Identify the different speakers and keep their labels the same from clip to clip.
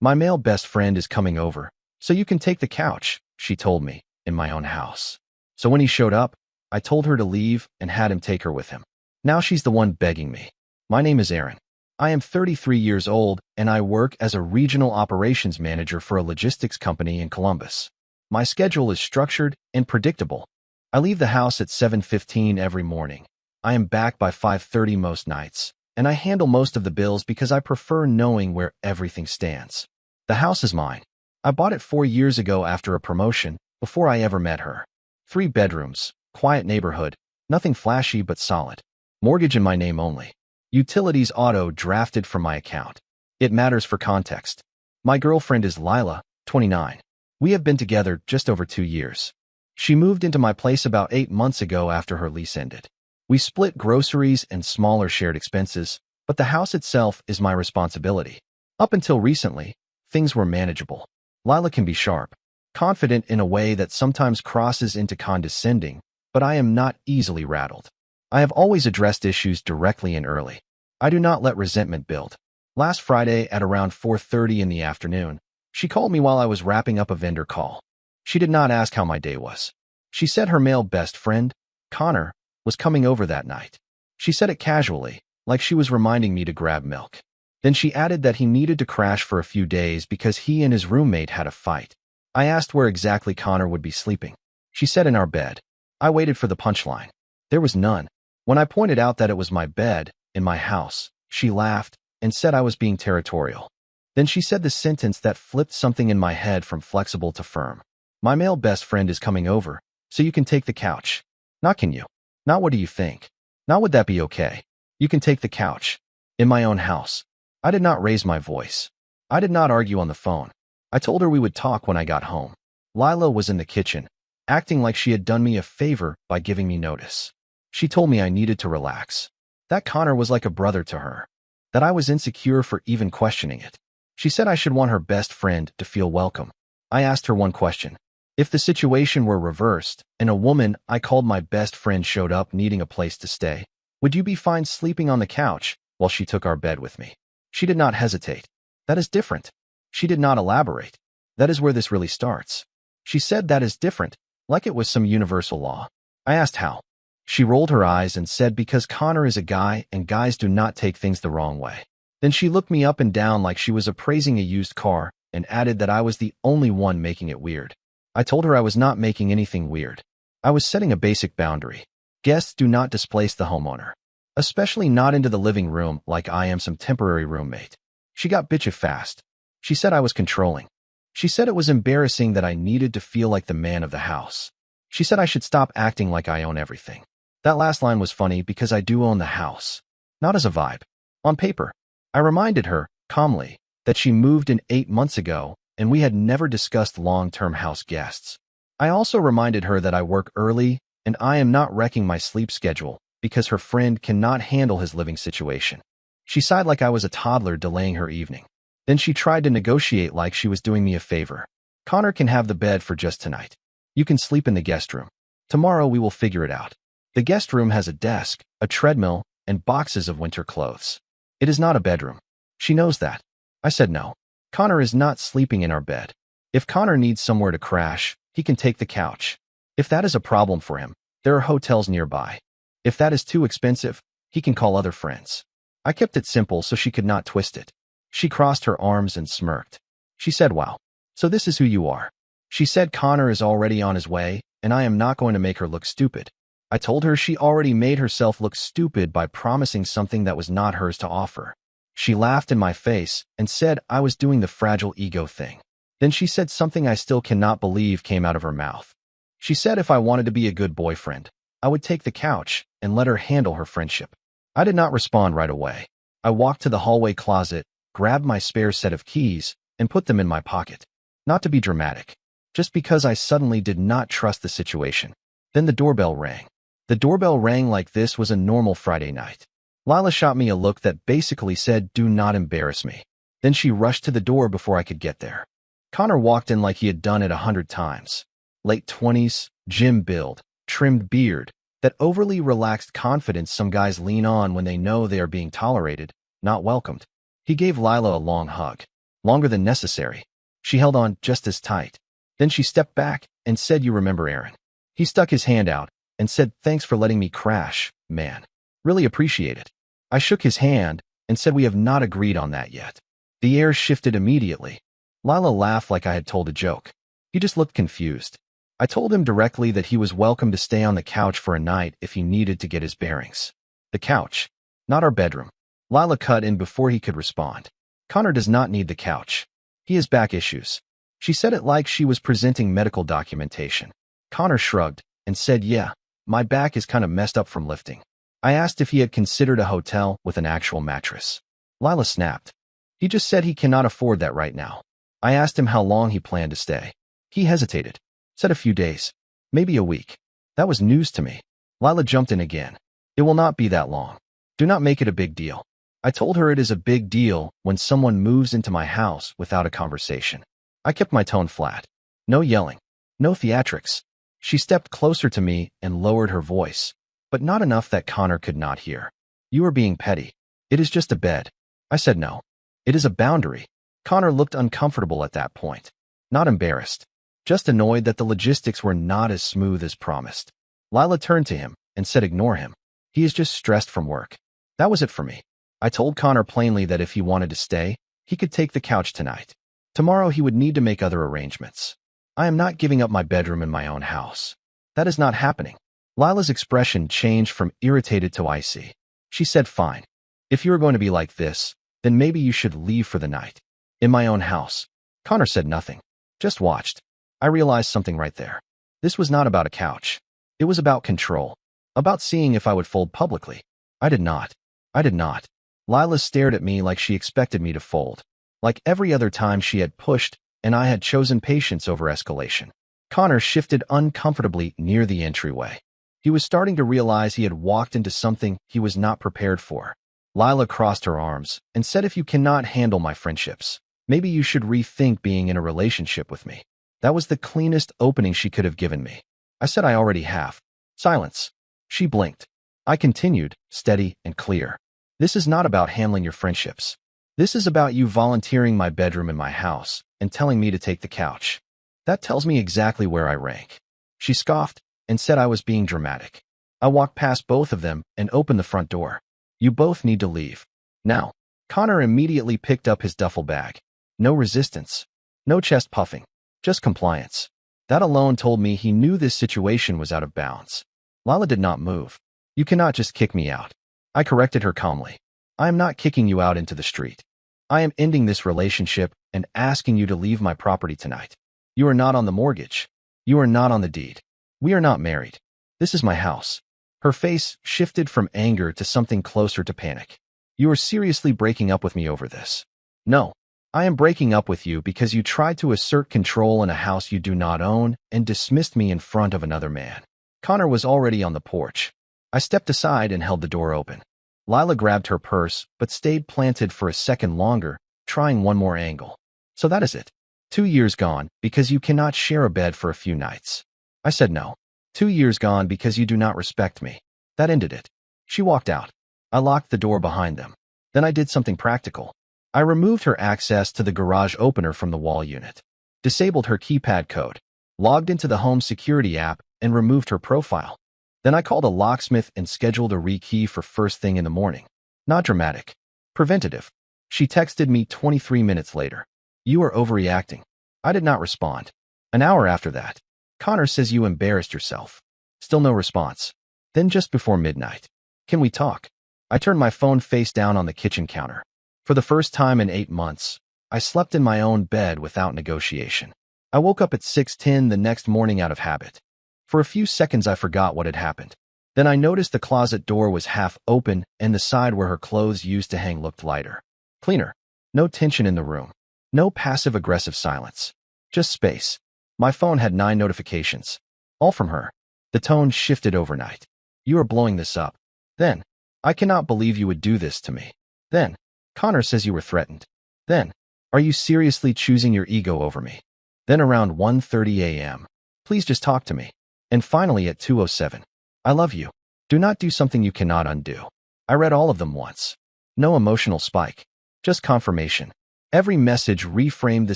Speaker 1: My male best friend is coming over, so you can take the couch, she told me, in my own house. So when he showed up, I told her to leave and had him take her with him. Now she's the one begging me. My name is Aaron. I am 33 years old, and I work as a regional operations manager for a logistics company in Columbus. My schedule is structured and predictable. I leave the house at 7:15 every morning. I am back by 5:30 most nights, and I handle most of the bills because I prefer knowing where everything stands. The house is mine. I bought it 4 years ago after a promotion, before I ever met her. 3 bedrooms, quiet neighborhood, nothing flashy but solid. Mortgage in my name only. Utilities auto drafted from my account. It matters for context. My girlfriend is Lila, 29. We have been together just over 2 years. She moved into my place about 8 months ago after her lease ended. We split groceries and smaller shared expenses, but the house itself is my responsibility. Up until recently, things were manageable. Lila can be sharp, confident in a way that sometimes crosses into condescending, but I am not easily rattled. I have always addressed issues directly and early. I do not let resentment build. Last Friday at around 4:30 in the afternoon, she called me while I was wrapping up a vendor call. She did not ask how my day was. She said her male best friend, Connor, was coming over that night. She said it casually, like she was reminding me to grab milk. Then she added that he needed to crash for a few days because he and his roommate had a fight. I asked where exactly Connor would be sleeping. She said in our bed. I waited for the punchline. There was none. When I pointed out that it was my bed, in my house, she laughed and said I was being territorial. Then she said the sentence that flipped something in my head from flexible to firm. My male best friend is coming over, so you can take the couch. Not can you? Not what do you think? Not would that be okay? You can take the couch. In my own house. I did not raise my voice. I did not argue on the phone. I told her we would talk when I got home. Lila was in the kitchen, acting like she had done me a favor by giving me notice. She told me I needed to relax. That Connor was like a brother to her. That I was insecure for even questioning it. She said I should want her best friend to feel welcome. I asked her one question. If the situation were reversed, and a woman I called my best friend showed up needing a place to stay, would you be fine sleeping on the couch while she took our bed with me? She did not hesitate. That is different. She did not elaborate. That is where this really starts. She said that is different, like it was some universal law. I asked how. She rolled her eyes and said because Connor is a guy and guys do not take things the wrong way. Then she looked me up and down like she was appraising a used car and added that I was the only one making it weird. I told her I was not making anything weird. I was setting a basic boundary. Guests do not displace the homeowner, especially not into the living room like I am some temporary roommate. She got bitchy fast. She said I was controlling. She said it was embarrassing that I needed to feel like the man of the house. She said I should stop acting like I own everything. That last line was funny because I do own the house. Not as a vibe. On paper. I reminded her, calmly, that she moved in 8 months ago and we had never discussed long-term house guests. I also reminded her that I work early and I am not wrecking my sleep schedule because her friend cannot handle his living situation. She sighed like I was a toddler delaying her evening. Then she tried to negotiate like she was doing me a favor. Connor can have the bed for just tonight. You can sleep in the guest room. Tomorrow we will figure it out. The guest room has a desk, a treadmill, and boxes of winter clothes. It is not a bedroom. She knows that. I said no. Connor is not sleeping in our bed. If Connor needs somewhere to crash, he can take the couch. If that is a problem for him, there are hotels nearby. If that is too expensive, he can call other friends. I kept it simple so she could not twist it. She crossed her arms and smirked. She said, wow. So this is who you are. She said Connor is already on his way, and I am not going to make her look stupid. I told her she already made herself look stupid by promising something that was not hers to offer. She laughed in my face and said I was doing the fragile ego thing. Then she said something I still cannot believe came out of her mouth. She said if I wanted to be a good boyfriend, I would take the couch and let her handle her friendship. I did not respond right away. I walked to the hallway closet, grabbed my spare set of keys, and put them in my pocket. Not to be dramatic, just because I suddenly did not trust the situation. Then the doorbell rang. The doorbell rang like this was a normal Friday night. Lila shot me a look that basically said, do not embarrass me. Then she rushed to the door before I could get there. Connor walked in like he had done it 100 times. Late 20s, gym build, trimmed beard, that overly relaxed confidence some guys lean on when they know they are being tolerated, not welcomed. He gave Lila a long hug. Longer than necessary. She held on just as tight. Then she stepped back and said, "You remember Aaron?" He stuck his hand out and said, "Thanks for letting me crash, man. Really appreciate it." I shook his hand and said, "We have not agreed on that yet." The air shifted immediately. Lila laughed like I had told a joke. He just looked confused. I told him directly that he was welcome to stay on the couch for a night if he needed to get his bearings. The couch, not our bedroom. Lila cut in before he could respond. Connor does not need the couch. He has back issues. She said it like she was presenting medical documentation. Connor shrugged and said, "Yeah, my back is kind of messed up from lifting." I asked if he had considered a hotel with an actual mattress. Lila snapped. He just said he cannot afford that right now. I asked him how long he planned to stay. He hesitated. Said a few days. Maybe a week. That was news to me. Lila jumped in again. "It will not be that long. Do not make it a big deal." I told her it is a big deal when someone moves into my house without a conversation. I kept my tone flat. No yelling. No theatrics. She stepped closer to me and lowered her voice, but not enough that Connor could not hear. "You are being petty. It is just a bed." I said no. It is a boundary. Connor looked uncomfortable at that point. Not embarrassed. Just annoyed that the logistics were not as smooth as promised. Lila turned to him and said, "Ignore him. He is just stressed from work." That was it for me. I told Connor plainly that if he wanted to stay, he could take the couch tonight. Tomorrow he would need to make other arrangements. I am not giving up my bedroom in my own house. That is not happening. Lila's expression changed from irritated to icy. She said, "Fine. If you are going to be like this, then maybe you should leave for the night." In my own house. Connor said nothing. Just watched. I realized something right there. This was not about a couch. It was about control. About seeing if I would fold publicly. I did not. I did not. Lila stared at me like she expected me to fold. Like every other time she had pushed, and I had chosen patience over escalation. Connor shifted uncomfortably near the entryway. He was starting to realize he had walked into something he was not prepared for. Lila crossed her arms and said, "If you cannot handle my friendships, maybe you should rethink being in a relationship with me." That was the cleanest opening she could have given me. I said, "I already have." Silence. She blinked. I continued, steady and clear. "This is not about handling your friendships. This is about you volunteering my bedroom in my house and telling me to take the couch. That tells me exactly where I rank." She scoffed and said I was being dramatic. I walked past both of them and opened the front door. "You both need to leave. Now." Connor immediately picked up his duffel bag. No resistance. No chest puffing. Just compliance. That alone told me he knew this situation was out of bounds. Lila did not move. "You cannot just kick me out." I corrected her calmly. "I am not kicking you out into the street. I am ending this relationship and asking you to leave my property tonight. You are not on the mortgage. You are not on the deed. We are not married. This is my house." Her face shifted from anger to something closer to panic. "You are seriously breaking up with me over this?" "No. I am breaking up with you because you tried to assert control in a house you do not own and dismissed me in front of another man." Connor was already on the porch. I stepped aside and held the door open. Lila grabbed her purse but stayed planted for a second longer, trying one more angle. "So that is it. 2 years gone because you cannot share a bed for a few nights." I said no. 2 years gone because you do not respect me. That ended it. She walked out. I locked the door behind them. Then I did something practical. I removed her access to the garage opener from the wall unit, disabled her keypad code, logged into the home security app, and removed her profile. Then I called a locksmith and scheduled a rekey for first thing in the morning. Not dramatic. Preventative. She texted me 23 minutes later. "You are overreacting." I did not respond. An hour after that, "Connor says you embarrassed yourself." Still no response. Then just before midnight, "Can we talk?" I turned my phone face down on the kitchen counter. For the first time in 8 months, I slept in my own bed without negotiation. I woke up at 6:10 the next morning out of habit. For a few seconds I forgot what had happened. Then I noticed the closet door was half open and the side where her clothes used to hang looked lighter. Cleaner. No tension in the room. No passive-aggressive silence. Just space. My phone had 9 notifications. All from her. The tone shifted overnight. "You are blowing this up." Then, "I cannot believe you would do this to me." Then, "Connor says you were threatened." Then, "Are you seriously choosing your ego over me?" Then around 1:30 a.m., "Please just talk to me." And finally at 2:07, "I love you. Do not do something you cannot undo." I read all of them once. No emotional spike. Just confirmation. Every message reframed the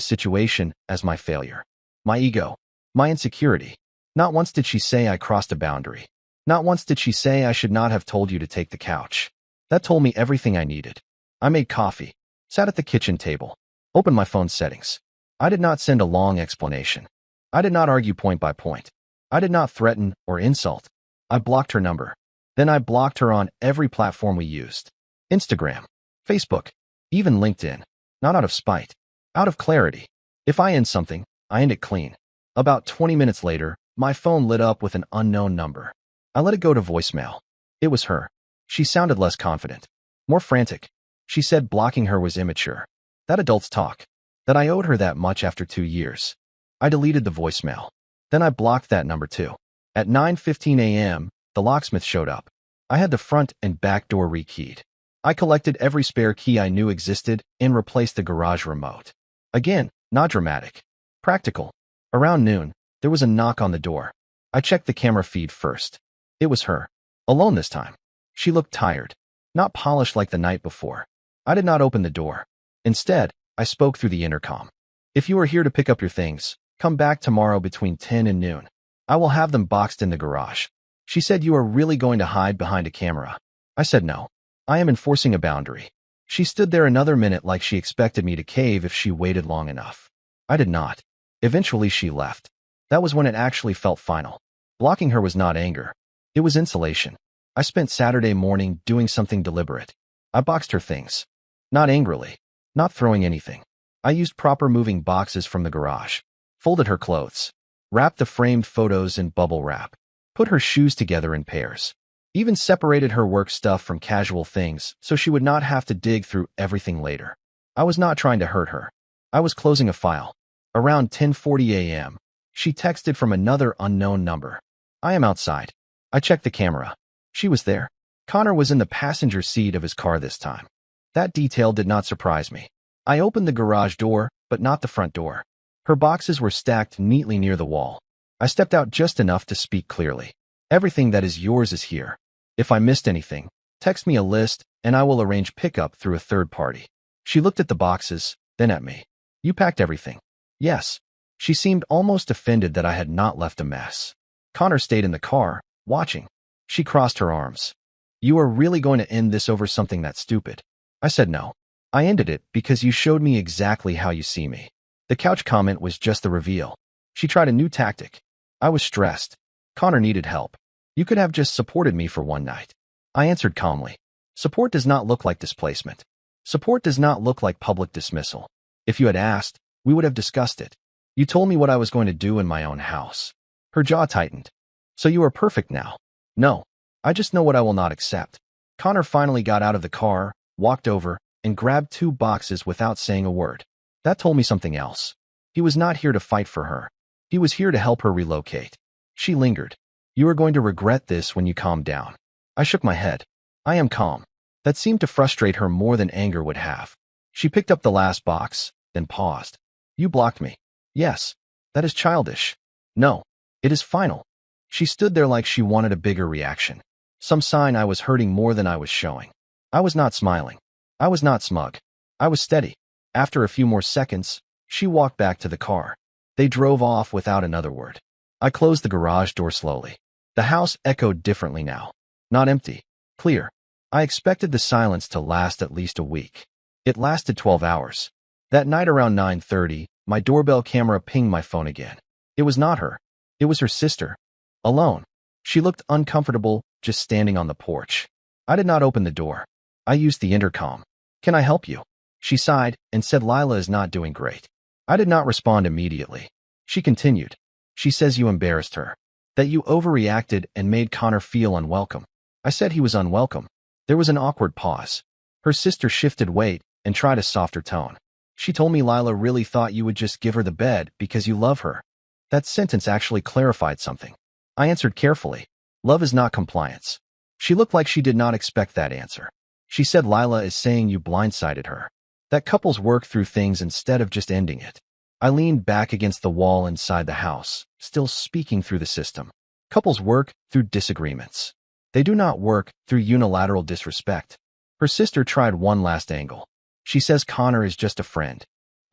Speaker 1: situation as my failure, my ego, my insecurity. Not once did she say I crossed a boundary. Not once did she say I should not have told you to take the couch. That told me everything I needed. I made coffee, sat at the kitchen table, opened my phone settings. I did not send a long explanation. I did not argue point by point. I did not threaten or insult. I blocked her number. Then I blocked her on every platform we used. Instagram, Facebook, even LinkedIn. Not out of spite, out of clarity. If I end something, I end it clean. About 20 minutes later, my phone lit up with an unknown number. I let it go to voicemail. It was her. She sounded less confident, more frantic. She said blocking her was immature. That adults talk. That I owed her that much after 2 years. I deleted the voicemail. Then I blocked that number too. At 9:15 a.m., the locksmith showed up. I had the front and back door rekeyed. I collected every spare key I knew existed and replaced the garage remote. Again, not dramatic. Practical. Around noon, there was a knock on the door. I checked the camera feed first. It was her. Alone this time. She looked tired. Not polished like the night before. I did not open the door. Instead, I spoke through the intercom. If you are here to pick up your things, come back tomorrow between 10 and noon. I will have them boxed in the garage. She said, you are really going to hide behind a camera? I said no. I am enforcing a boundary. She stood there another minute like she expected me to cave if she waited long enough. I did not. Eventually she left. That was when it actually felt final. Blocking her was not anger. It was insulation. I spent Saturday morning doing something deliberate. I boxed her things. Not angrily. Not throwing anything. I used proper moving boxes from the garage. Folded her clothes. Wrapped the framed photos in bubble wrap. Put her shoes together in pairs. Even separated her work stuff from casual things so she would not have to dig through everything later. I was not trying to hurt her. I was closing a file. Around 10:40 a.m., she texted from another unknown number. I am outside. I checked the camera. She was there. Connor was in the passenger seat of his car this time. That detail did not surprise me. I opened the garage door, but not the front door. Her boxes were stacked neatly near the wall. I stepped out just enough to speak clearly. Everything that is yours is here. If I missed anything, text me a list and I will arrange pickup through a third party. She looked at the boxes, then at me. You packed everything? Yes. She seemed almost offended that I had not left a mess. Connor stayed in the car, watching. She crossed her arms. You are really going to end this over something that stupid? I said no. I ended it because you showed me exactly how you see me. The couch comment was just the reveal. She tried a new tactic. I was stressed. Connor needed help. You could have just supported me for one night. I answered calmly. Support does not look like displacement. Support does not look like public dismissal. If you had asked, we would have discussed it. You told me what I was going to do in my own house. Her jaw tightened. So you are perfect now? No. I just know what I will not accept. Connor finally got out of the car, walked over, and grabbed 2 boxes without saying a word. That told me something else. He was not here to fight for her. He was here to help her relocate. She lingered. You are going to regret this when you calm down. I shook my head. I am calm. That seemed to frustrate her more than anger would have. She picked up the last box, then paused. You blocked me. Yes. That is childish. No. It is final. She stood there like she wanted a bigger reaction. Some sign I was hurting more than I was showing. I was not smiling. I was not smug. I was steady. After a few more seconds, she walked back to the car. They drove off without another word. I closed the garage door slowly. The house echoed differently now. Not empty. Clear. I expected the silence to last at least a week. It lasted 12 hours. That night around 9:30, my doorbell camera pinged my phone again. It was not her. It was her sister. Alone. She looked uncomfortable, just standing on the porch. I did not open the door. I used the intercom. Can I help you? She sighed and said Lila is not doing great. I did not respond immediately. She continued. She says you embarrassed her. That you overreacted and made Connor feel unwelcome. I said he was unwelcome. There was an awkward pause. Her sister shifted weight and tried a softer tone. She told me Lila really thought you would just give her the bed because you love her. That sentence actually clarified something. I answered carefully. Love is not compliance. She looked like she did not expect that answer. She said Lila is saying you blindsided her. That couples work through things instead of just ending it. I leaned back against the wall inside the house, still speaking through the system. Couples work through disagreements. They do not work through unilateral disrespect. Her sister tried one last angle. She says Connor is just a friend.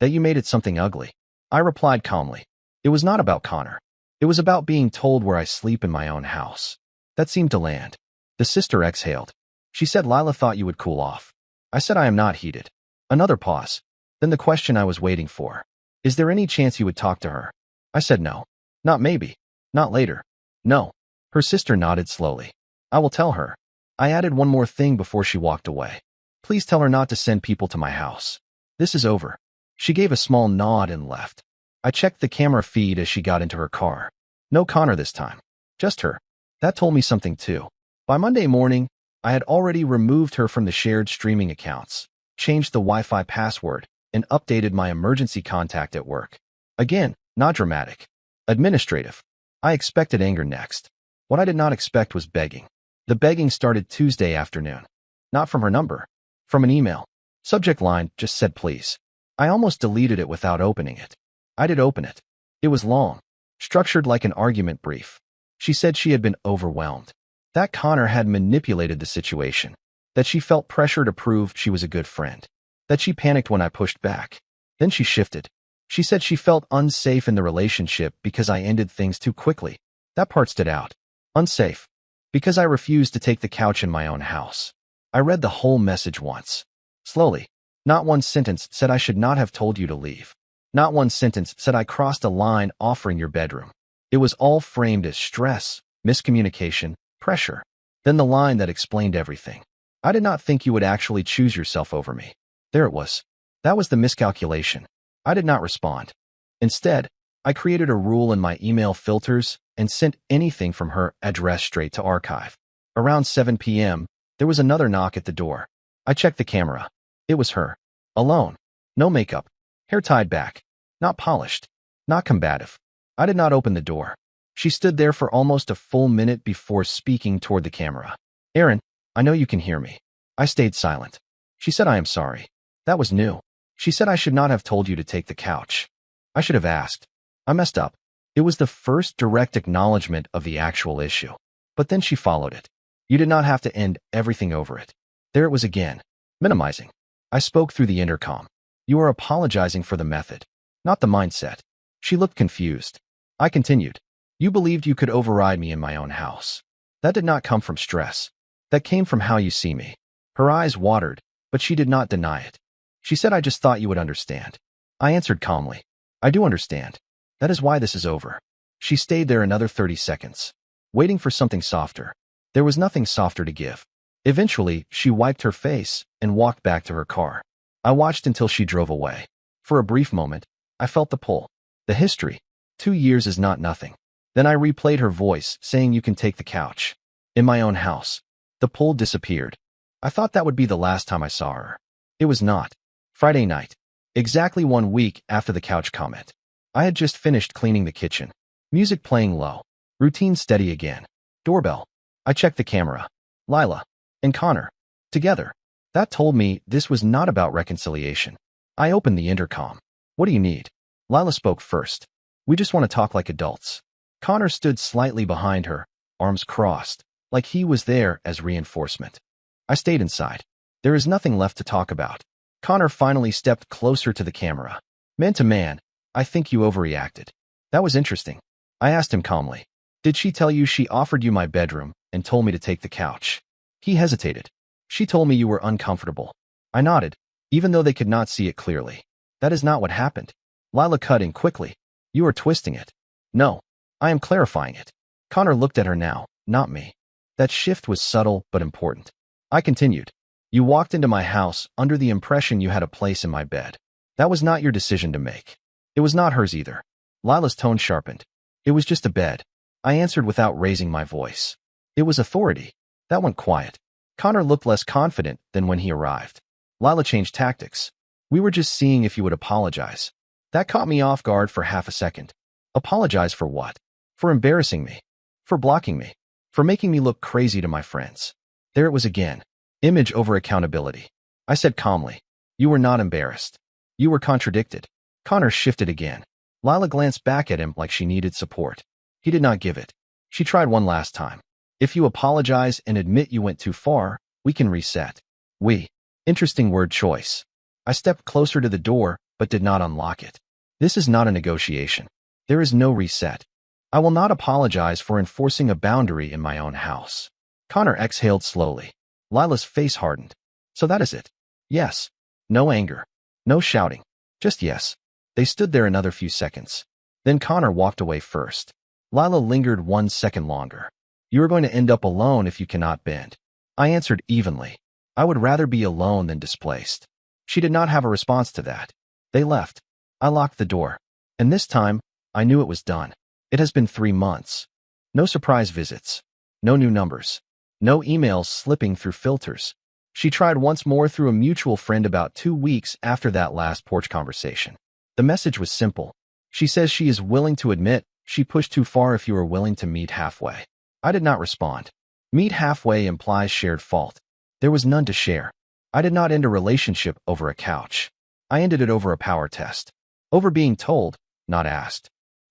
Speaker 1: That you made it something ugly. I replied calmly. It was not about Connor. It was about being told where I sleep in my own house. That seemed to land. The sister exhaled. She said Lila thought you would cool off. I said I am not heated. Another pause. Then the question I was waiting for. Is there any chance you would talk to her? I said no. Not maybe. Not later. No. Her sister nodded slowly. I will tell her. I added one more thing before she walked away. Please tell her not to send people to my house. This is over. She gave a small nod and left. I checked the camera feed as she got into her car. No Connor this time. Just her. That told me something too. By Monday morning, I had already removed her from the shared streaming accounts, changed the Wi-Fi password, and updated my emergency contact at work. Again, not dramatic. Administrative. I expected anger next. What I did not expect was begging. The begging started Tuesday afternoon. Not from her number. From an email. Subject line just said please. I almost deleted it without opening it. I did open it. It was long. Structured like an argument brief. She said she had been overwhelmed. That Connor had manipulated the situation. That she felt pressure to prove she was a good friend. That she panicked when I pushed back. Then she shifted. She said she felt unsafe in the relationship because I ended things too quickly. That part stood out. Unsafe. Because I refused to take the couch in my own house. I read the whole message once. Slowly. Not one sentence said I should not have told you to leave. Not one sentence said I crossed a line offering your bedroom. It was all framed as stress, miscommunication, pressure. Then the line that explained everything. I did not think you would actually choose yourself over me. There it was. That was the miscalculation. I did not respond. Instead, I created a rule in my email filters and sent anything from her address straight to archive. Around 7 p.m., there was another knock at the door. I checked the camera. It was her. Alone. No makeup. Hair tied back. Not polished. Not combative. I did not open the door. She stood there for almost a full minute before speaking toward the camera. Aaron, I know you can hear me. I stayed silent. She said I am sorry. That was new. She said I should not have told you to take the couch. I should have asked. I messed up. It was the first direct acknowledgement of the actual issue. But then she followed it. You did not have to end everything over it. There it was again. Minimizing. I spoke through the intercom. You are apologizing for the method, not the mindset. She looked confused. I continued. You believed you could override me in my own house. That did not come from stress. That came from how you see me. Her eyes watered, but she did not deny it. She said I just thought you would understand. I answered calmly. I do understand. That is why this is over. She stayed there another 30 seconds, waiting for something softer. There was nothing softer to give. Eventually, she wiped her face and walked back to her car. I watched until she drove away. For a brief moment, I felt the pull. The history. 2 years is not nothing. Then I replayed her voice, saying you can take the couch. In my own house. The pull disappeared. I thought that would be the last time I saw her. It was not. Friday night. Exactly 1 week after the couch comment. I had just finished cleaning the kitchen. Music playing low. Routine steady again. Doorbell. I checked the camera. Lila. And Connor. Together. That told me this was not about reconciliation. I opened the intercom. What do you need? Lila spoke first. We just want to talk like adults. Connor stood slightly behind her, arms crossed, like he was there as reinforcement. I stayed inside. There is nothing left to talk about. Connor finally stepped closer to the camera. Man to man, I think you overreacted. That was interesting. I asked him calmly. Did she tell you she offered you my bedroom and told me to take the couch? He hesitated. She told me you were uncomfortable. I nodded, even though they could not see it clearly. That is not what happened. Lila cut in quickly. You are twisting it. No, I am clarifying it. Connor looked at her now, not me. That shift was subtle but important. I continued. You walked into my house under the impression you had a place in my bed. That was not your decision to make. It was not hers either. Lila's tone sharpened. It was just a bed. I answered without raising my voice. It was authority. That went quiet. Connor looked less confident than when he arrived. Lila changed tactics. We were just seeing if you would apologize. That caught me off guard for half a second. Apologize for what? For embarrassing me. For blocking me. For making me look crazy to my friends. There it was again. Image over accountability. I said calmly. You were not embarrassed. You were contradicted. Connor shifted again. Lila glanced back at him like she needed support. He did not give it. She tried one last time. If you apologize and admit you went too far, we can reset. We. Interesting word choice. I stepped closer to the door, but did not unlock it. This is not a negotiation. There is no reset. I will not apologize for enforcing a boundary in my own house. Connor exhaled slowly. Lila's face hardened. So that is it. Yes. No anger. No shouting. Just yes. They stood there another few seconds. Then Connor walked away first. Lila lingered 1 second longer. You are going to end up alone if you cannot bend. I answered evenly. I would rather be alone than displaced. She did not have a response to that. They left. I locked the door. And this time, I knew it was done. It has been 3 months. No surprise visits. No new numbers. No emails slipping through filters. She tried once more through a mutual friend about 2 weeks after that last porch conversation. The message was simple. She says she is willing to admit she pushed too far if you are willing to meet halfway. I did not respond. Meet halfway implies shared fault. There was none to share. I did not end a relationship over a couch. I ended it over a power test. Over being told, not asked.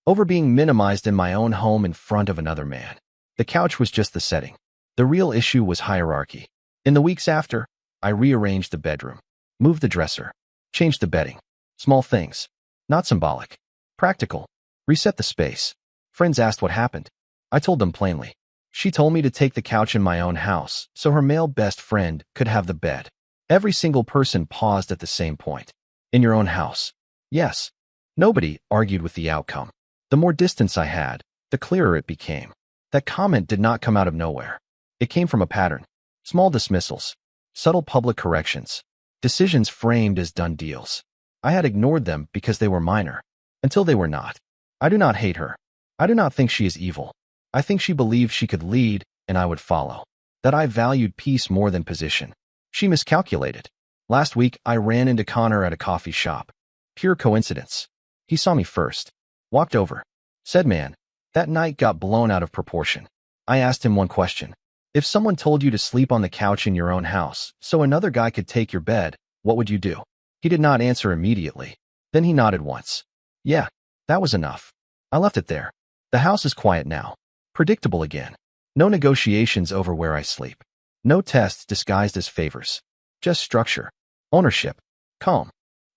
Speaker 1: Over being minimized in my own home in front of another man. The couch was just the setting. The real issue was hierarchy. In the weeks after, I rearranged the bedroom, moved the dresser, changed the bedding. Small things. Not symbolic. Practical. Reset the space. Friends asked what happened. I told them plainly. She told me to take the couch in my own house so her male best friend could have the bed. Every single person paused at the same point. In your own house. Yes. Nobody argued with the outcome. The more distance I had, the clearer it became. That comment did not come out of nowhere. It came from a pattern. Small dismissals. Subtle public corrections. Decisions framed as done deals. I had ignored them because they were minor. Until they were not. I do not hate her. I do not think she is evil. I think she believed she could lead, and I would follow. That I valued peace more than position. She miscalculated. Last week, I ran into Connor at a coffee shop. Pure coincidence. He saw me first. Walked over. Said, man, that night got blown out of proportion. I asked him one question. If someone told you to sleep on the couch in your own house so another guy could take your bed, what would you do? He did not answer immediately. Then he nodded once. Yeah, that was enough. I left it there. The house is quiet now. Predictable again. No negotiations over where I sleep. No tests disguised as favors. Just structure. Ownership. Calm.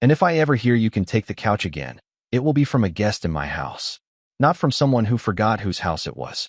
Speaker 1: And if I ever hear you can take the couch again, it will be from a guest in my house. Not from someone who forgot whose house it was.